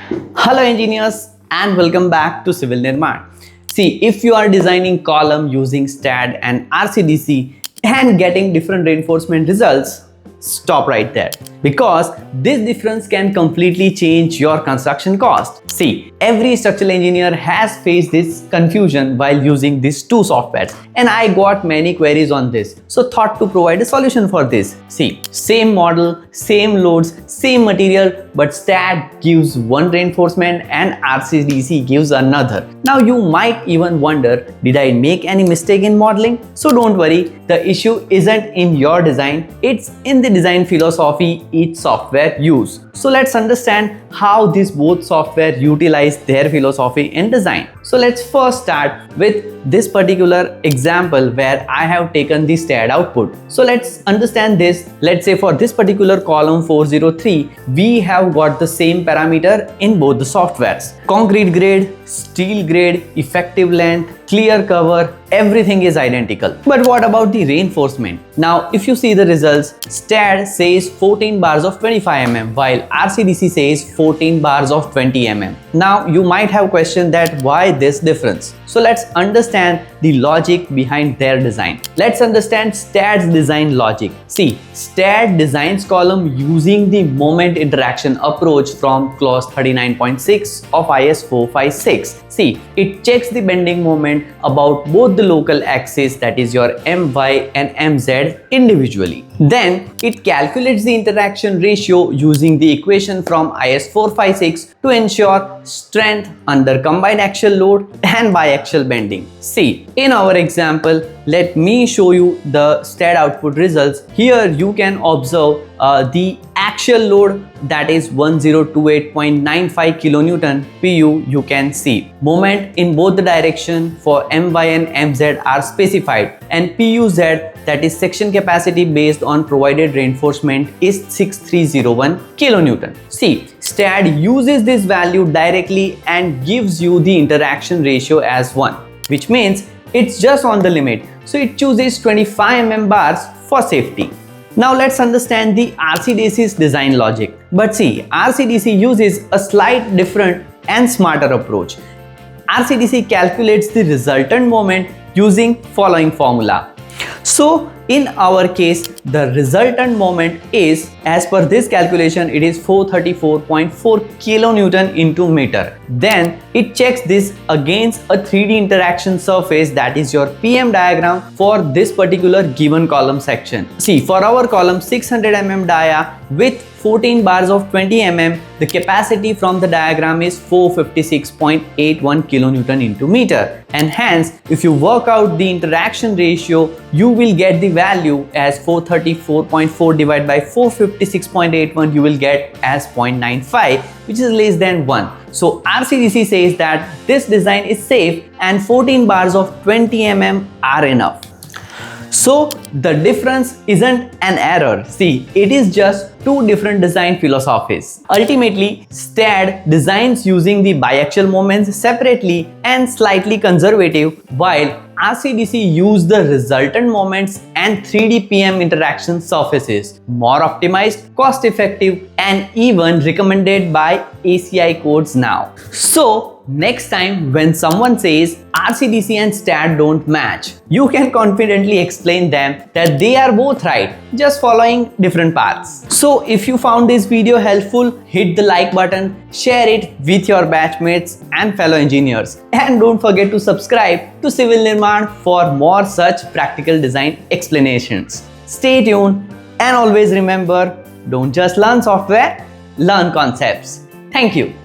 Hello engineers and welcome back to Civil Nirman. See, if you are designing column using STAAD and RCDC and getting different reinforcement results, stop right there because this difference can completely change your construction cost. See, every structural engineer has faced this confusion while using these two softwares and I got many queries on this. So thought to provide a solution for this. See, same model, same loads, same material, but STAAD gives one reinforcement and RCDC gives another. Now you might even wonder, did I make any mistake in modeling? So don't worry, the issue isn't in your design, it's in the design philosophy each software use. So let's understand how these both software utilize their philosophy in design. So let's first start with this particular example where I have taken the STAAD output. So let's understand this. Let's say for this particular column 403, we have got the same parameter in both the softwares. Concrete grade, steel grade, effective length, clear cover, everything is identical. But what about the reinforcement? Now, if you see the results, STAAD says 14 bars of 25 mm while RCDC says 14 bars of 20 mm. Now, you might have questioned that why this difference. So let's understand the logic behind their design. Let's understand STAAD's design logic. See, STAAD designs column using the moment interaction approach from clause 39.6 of IS 456. See, it checks the bending moment about both the local axes, that is your My and Mz, individually. Then it calculates the interaction ratio using the equation from IS 456 to ensure strength under combined axial load and biaxial bending. See, in our example, let me show you the STAAD output results. Here you can observe the axial load, that is 1028.95 kilonewton pu. You can see moment in both the direction for My and Mz are specified, and Puz, that is section capacity based on provided reinforcement, is 6301 kilonewton. See, STAAD uses this value directly and gives you the interaction ratio as 1, which means it's just on the limit. So it chooses 25 mm bars for safety. Now let's understand the RCDC's design logic. But see, RCDC uses a slight different and smarter approach. RCDC calculates the resultant moment using following formula. So in our case, the resultant moment is, as per this calculation, it is 434.4 kilonewton into meter. Then it checks this against a 3D interaction surface, that is your PM diagram for this particular given column section. See, for our column 600 mm dia with 14 bars of 20 mm, the capacity from the diagram is 456.81 kilonewton into meter. And hence, if you work out the interaction ratio, you will get the value as 434.4 divided by 456.81, you will get as 0.95, which is less than 1. So RCDC says that this design is safe and 14 bars of 20 mm are enough. So the difference isn't an error. See, it is just two different design philosophies. Ultimately, STAAD designs using the biaxial moments separately and slightly conservative, while RCDC use the resultant moments and 3D PM interaction surfaces, more optimized, cost effective, and even recommended by ACI codes now. So next time when someone says RCDC and STAAD don't match, you can confidently explain them that they are both right, just following different paths. So if you found this video helpful, hit the like button, share it with your batchmates and fellow engineers, and don't forget to subscribe to Civil Nirman for more such practical design explanations. Stay tuned and always remember, don't just learn software, learn concepts. Thank you.